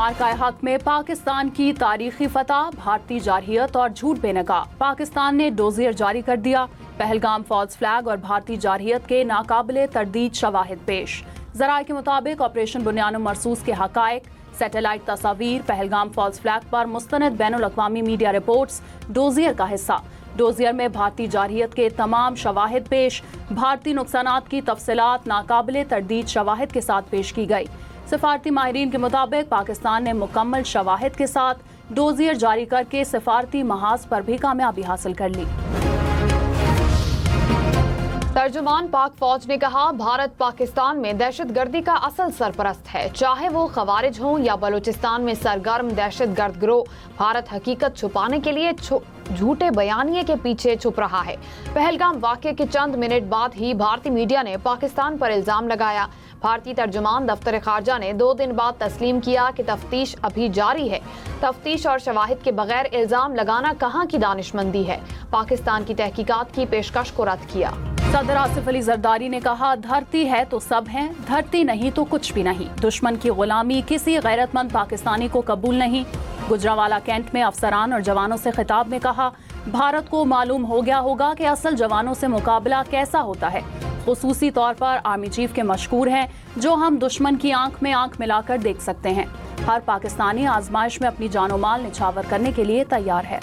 मार्का हक में पाकिस्तान की तारीखी फतह, भारतीय जारहियत और झूठ बेनकाह। पाकिस्तान ने डोजियर जारी कर दिया। पहलगाम फॉल्स फ्लैग और भारतीय जारहियत के नाकाबिले तरदीद शवाहिद पेश। ज़राए के मुताबिक ऑपरेशन बुनियान मरसूस के हकायक, सैटेलाइट तस्वीर, पहलगाम फॉल्स फ्लैग पर मुस्तनद बैनुल-अक़वामी मीडिया रिपोर्ट्स डोजियर का हिस्सा। डोजियर में भारतीय जारहियत के तमाम शवाहिद पेश। भारतीय नुकसानात की तफसीलात नाकाबिले तरदीद शवाहिद के साथ पेश की गई। सिफारती माहिरीन के मुताबिक पाकिस्तान ने मुकम्मल शवाहिद के साथ डोजियर जारी करके सिफारती महाज पर भी कामयाबी हासिल कर ली। तर्जुमान पाक फौज ने कहा, भारत पाकिस्तान में दहशतगर्दी का असल सरपरस्त है, चाहे वो खवारिज हों या बलूचिस्तान में सरगर्म दहशतगर्द गिरोह। भारत हकीकत छुपाने के लिए झूठे बयानिए के पीछे छुप रहा है। पहलगाम वाक़े के चंद मिनट बाद ही भारतीय मीडिया ने पाकिस्तान पर इल्जाम लगाया। भारतीय तर्जुमान दफ्तर खारजा ने 2 दिन बाद तस्लीम किया कि तफ्तीश अभी जारी है। तफ्तीश और शवाहिद के बगैर इल्जाम लगाना कहाँ की दानिशमंदी है। पाकिस्तान की तहकीकात की पेशकश को रद्द किया। सदर आसिफ अली जरदारी ने कहा, धरती है तो सब हैं, धरती नहीं तो कुछ भी नहीं। दुश्मन की गुलामी किसी गैरतमंद पाकिस्तानी को कबूल नहीं। गुजरांवाला कैंट में अफसरान और जवानों से खिताब में कहा, भारत को मालूम हो गया होगा कि असल जवानों से मुकाबला कैसा होता है। खुसूसी तौर पर आर्मी चीफ के मशकूर हैं, जो हम दुश्मन की आंख में आंख मिलाकर देख सकते हैं। हर पाकिस्तानी आजमाइश में अपनी जानो माल निछावर करने के लिए तैयार है।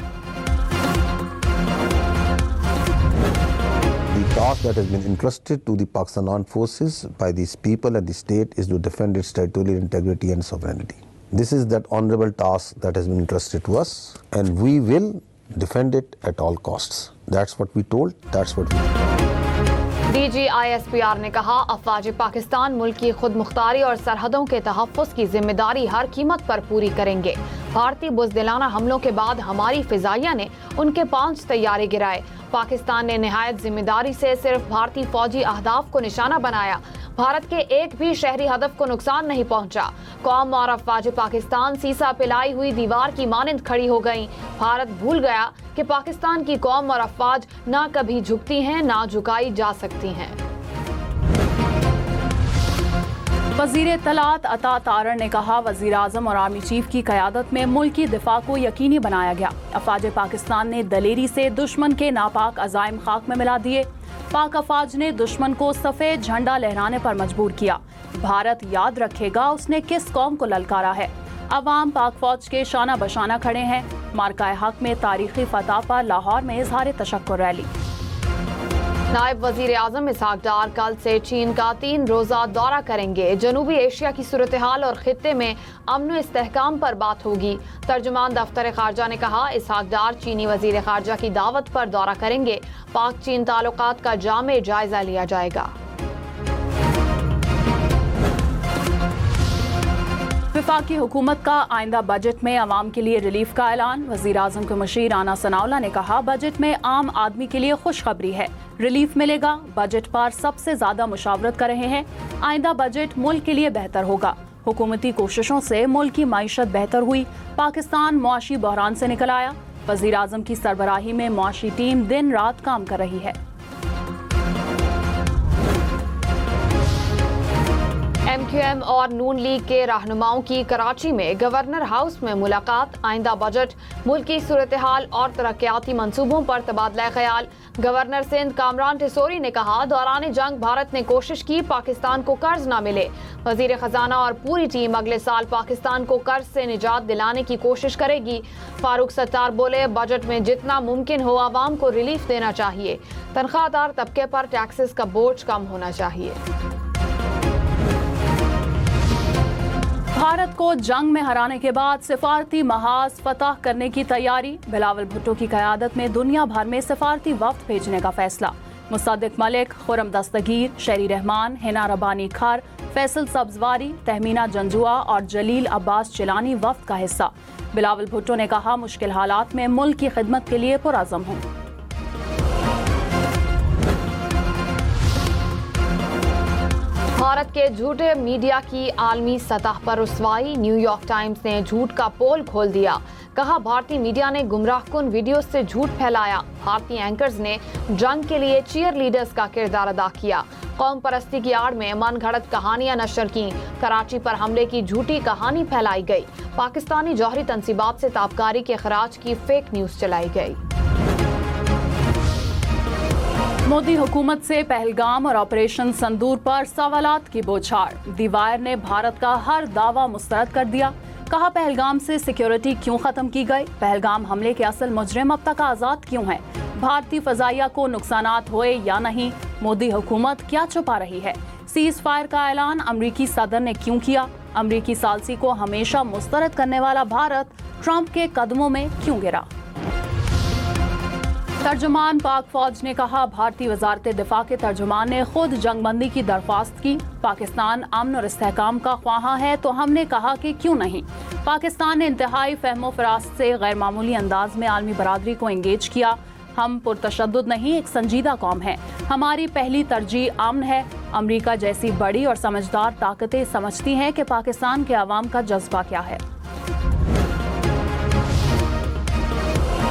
The task that has been entrusted to the Pakistan Armed Forces by these people and the state is to defend its territorial integrity and sovereignty. This is that honorable task that has been entrusted to us, and we will defend it at all costs. That's what we told, that's what we did. DGISPR ने कहा, अफवाज पाकिस्तान मुल्क की खुद मुख्तारी और सरहदों के तहफ़्फ़ुज़ की जिम्मेदारी हर कीमत पर पूरी करेंगे। भारतीय बुज़दिलाना हमलों के बाद हमारी फ़िज़ाइया ने उनके 5 तैयारे गिराए। पाकिस्तान ने निहायत जिम्मेदारी से सिर्फ भारतीय फौजी अहदाफ को निशाना बनाया। भारत के एक भी शहरी हदफ को नुकसान नहीं पहुंचा। कौम और अफवाज पाकिस्तान सीसा पिलाई हुई दीवार की मानंद खड़ी हो गईं। भारत भूल गया कि पाकिस्तान की कौम और अफवाज ना कभी झुकती हैं, ना झुकाई जा सकती हैं। वज़ीर इत्तलात अता तारड़ ने कहा, वज़ीर आज़म और आर्मी चीफ की क़यादत में मुल्क की दिफा को यकीनी बनाया गया। अफवाज पाकिस्तान ने दलेरी से दुश्मन के नापाक अज़ाइम खाक में मिला दिए। पाक अफवाज ने दुश्मन को सफ़ेद झंडा लहराने पर मजबूर किया। भारत याद रखेगा उसने किस कौम को ललकारा है। अवाम पाक फौज के शाना बशाना खड़े हैं। मार्का हक में तारीखी फतह पर लाहौर में इज़हार तशक्कुर रैली। नायब वजीर आज़म इसहाक डार कल से चीन का 3 रोज़ा दौरा करेंगे। जनूबी एशिया की सूरत हाल और खित्ते में अमन इस्तेहकाम पर बात होगी। तर्जुमान दफ्तर खारजा ने कहा, इसहाक डार चीनी वजीर खारजा की दावत पर दौरा करेंगे। पाक चीन ताल्लुकात का जामे जायजा लिया जाएगा। वफाकी हुकूमत का आइंदा बजट में आवाम के लिए रिलीफ का ऐलान। वज़ीर आज़म के मुशीर आना सनाउल्लाह ने कहा, बजट में आम आदमी के लिए खुशखबरी है, रिलीफ मिलेगा। बजट पर सबसे ज्यादा मुशावरत कर रहे हैं। आइंदा बजट मुल्क के लिए बेहतर होगा। हुकूमती कोशिशों से मुल्क की मईशत बेहतर हुई। पाकिस्तान मुआशी बहरान से निकल आया। वज़ीर आज़म की सरबराही में मुआशी टीम दिन रात काम कर रही है। MQM और नून लीग के रहनुमाओं की कराची में गवर्नर हाउस में मुलाकात। आइंदा बजट, मुल्क की सूरत हाल और तरक्याती मंसूबों पर तबादला ख्याल। गवर्नर सिंध कामरान टिसोरी ने कहा, दौरान जंग भारत ने कोशिश की पाकिस्तान को कर्ज न मिले। वजीर खजाना और पूरी टीम अगले साल पाकिस्तान को कर्ज से निजात दिलाने की कोशिश करेगी। फारूक सत्तार बोले, बजट में जितना मुमकिन हो आवाम को रिलीफ देना चाहिए। तनख्वाहदार तबके पर टैक्सेस का बोझ कम होना चाहिए। भारत को जंग में हराने के बाद सिफारती महाज फतह करने की तैयारी। बिलावल भुट्टो की क़यादत में दुनिया भर में सिफारती वफ्द भेजने का फैसला। मुसद्दिक मलिक, खुरम दस्तगीर, शेरी रहमान, हिना रबानी खर, फैसल सब्जवारी, तहमीना जंजुआ और जलील अब्बास चिलानी वफ्द का हिस्सा। बिलावल भुट्टो ने कहा, मुश्किल हालात में मुल्क की खिदमत के लिए पुरअज़म हूँ। भारत के झूठे मीडिया की आलमी सतह पर रुसवाई। न्यूयॉर्क टाइम्स ने झूठ का पोल खोल दिया। کہا بھارتی میڈیا نے گمراہ کن ویڈیوز سے جھوٹ پھیلایا. بھارتی اینکرز نے جنگ کے لیے چیئر لیڈرز کا کردار ادا کیا. قوم پرستی کی آڑ میں من گھڑت کہانیاں نشر کی. کراچی پر حملے کی جھوٹی کہانی پھیلائی گئی. پاکستانی جوہری تنصیبات سے تابکاری کے اخراج کی فیک نیوز چلائی گئی. مودی حکومت سے پہلگام اور آپریشن سندور پر سوالات کی بوچھار. دی وائر نے بھارت کا ہر دعویٰ مسترد کر دیا. کہا پہلگام سے سیکیورٹی کیوں ختم کی گئی؟ پہلگام حملے کے اصل مجرم اب تک آزاد کیوں ہیں؟ بھارتی فضائیہ کو نقصانات ہوئے یا نہیں؟ مودی حکومت کیا چھپا رہی ہے؟ سیز فائر کا اعلان امریکی صدر نے کیوں کیا؟ امریکی ثالثی کو ہمیشہ مسترد کرنے والا بھارت ٹرمپ کے قدموں میں کیوں گرا؟ ترجمان پاک فوج نے کہا بھارتی وزارت دفاع کے ترجمان نے خود جنگ بندی کی درخواست کی. پاکستان امن اور استحکام کا خواہاں ہے تو ہم نے کہا کہ کیوں نہیں. پاکستان نے انتہائی فہم و فراست سے غیر معمولی انداز میں عالمی برادری کو انگیج کیا. ہم پرتشدد نہیں، ایک سنجیدہ قوم ہے. ہماری پہلی ترجیح امن ہے. امریکہ جیسی بڑی اور سمجھدار طاقتیں سمجھتی ہیں کہ پاکستان کے عوام کا جذبہ کیا ہے.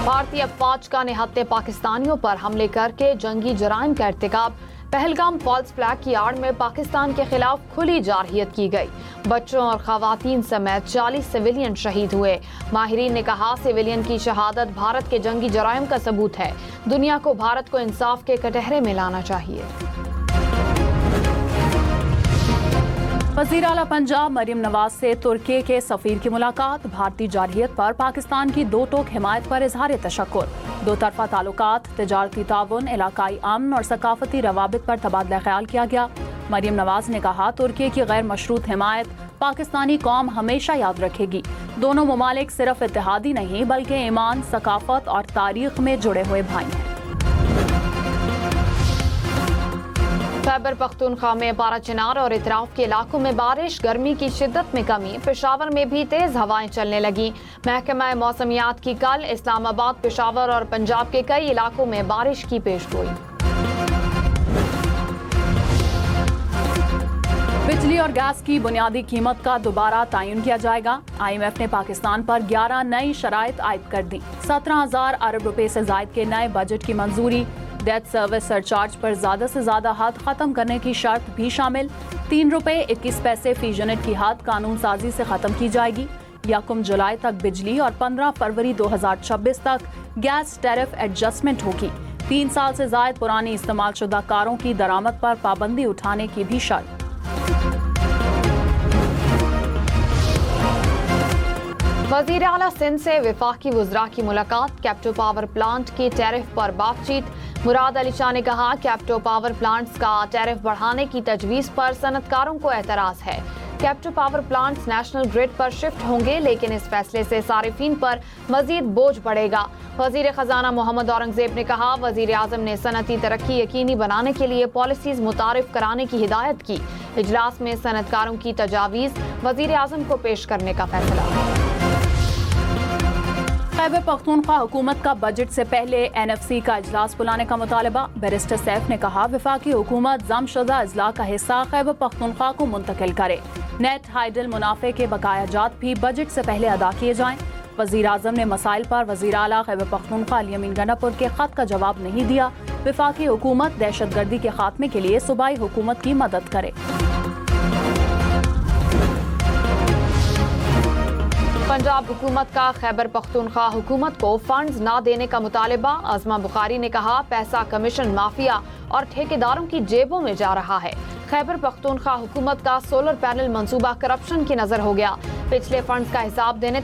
بھارتی افواج کا نہتے پاکستانیوں پر حملے کر کے جنگی جرائم کا ارتکاب. پہلگام فالس فلیگ کی آڑ میں پاکستان کے خلاف کھلی جارحیت کی گئی. بچوں اور خواتین سمیت 40 سویلین شہید ہوئے. ماہرین نے کہا سویلین کی شہادت بھارت کے جنگی جرائم کا ثبوت ہے. دنیا کو بھارت کو انصاف کے کٹہرے میں لانا چاہیے. وزیر اعلیٰ پنجاب مریم نواز سے ترکی کے سفیر کی ملاقات. بھارتی جارحیت پر پاکستان کی دو ٹوک حمایت پر اظہار تشکر. دو طرفہ تعلقات، تجارتی تعاون، علاقائی امن اور ثقافتی روابط پر تبادلہ خیال کیا گیا. مریم نواز نے کہا ترکی کی غیر مشروط حمایت پاکستانی قوم ہمیشہ یاد رکھے گی. دونوں ممالک صرف اتحادی نہیں بلکہ ایمان، ثقافت اور تاریخ میں جڑے ہوئے بھائی ہیں. خیبر پختونخوا میں پارا چنار اور اطراف کے علاقوں میں بارش، گرمی کی شدت میں کمی. پشاور میں بھی تیز ہوائیں چلنے لگیں. محکمہ موسمیات کی کل اسلام آباد، پشاور اور پنجاب کے کئی علاقوں میں بارش کی پیشگوئی. بجلی اور گیس کی بنیادی قیمت کا دوبارہ تعین کیا جائے گا. IMF نے پاکستان پر 11 نئی شرائط عائد کر دیں. 17,000 ارب روپے سے زائد کے نئے بجٹ کی منظوری. ڈیٹ سروس سرچارج پر زیادہ سے زیادہ حد ختم کرنے کی شرط بھی شامل. 3 روپے 21 پیسے فی یونٹ کی حد قانون سازی سے ختم کی جائے گی. 1 جولائی تک بجلی اور 15 فروری 2026 تک گیس ٹیرف ایڈجسٹمنٹ ہوگی. 3 سال سے زائد پرانی استعمال شدہ کاروں کی درآمد پر پابندی اٹھانے کی بھی شرط. وزیر اعلیٰ سندھ سے وفاقی وزراء کی ملاقات. کیپٹو پاور پلانٹ کی ٹیرف پر بات چیت. مراد علی شاہ نے کہا کیپٹو پاور پلانٹس کا ٹیرف بڑھانے کی تجویز پر صنعت کاروں کو اعتراض ہے. Captive power plants national grid پر شفٹ ہوں گے لیکن اس فیصلے سے صارفین پر مزید بوجھ بڑھے گا. وزیر خزانہ محمد اورنگزیب نے کہا وزیر اعظم نے صنعتی ترقی یقینی بنانے کے لیے پالیسیز متعارف کرانے کی ہدایت کی. اجلاس میں صنعت کاروں کی تجاویز وزیر اعظم کو پیش کرنے کا فیصلہ. خیبر پختونخوا حکومت کا بجٹ سے پہلے NFC کا اجلاس بلانے کا مطالبہ. بیرسٹر سیف نے کہا وفاقی حکومت ضم شدہ اضلاع کا حصہ خیبر پختونخوا کو منتقل کرے. نیٹ ہائیڈل منافع کے بقایا جات بھی بجٹ سے پہلے ادا کیے جائیں. وزیر اعظم نے مسائل پر وزیر اعلیٰ خیبر پختونخوا الیمین گناپور کے خط کا جواب نہیں دیا. وفاقی حکومت دہشت گردی کے خاتمے کے لیے صوبائی حکومت کی مدد کرے. پنجاب حکومت کا خیبر پختونخوا حکومت کو فنڈز نہ دینے کا مطالبہ. عظمہ بخاری نے کہا پیسہ کمیشن مافیا اور ٹھیکیداروں کی جیبوں میں جا رہا ہے. خیبر پختونخوا حکومت کا سولر پینل منصوبہ کرپشن کی نظر ہو گیا. پچھلے فنڈز کا حساب دینے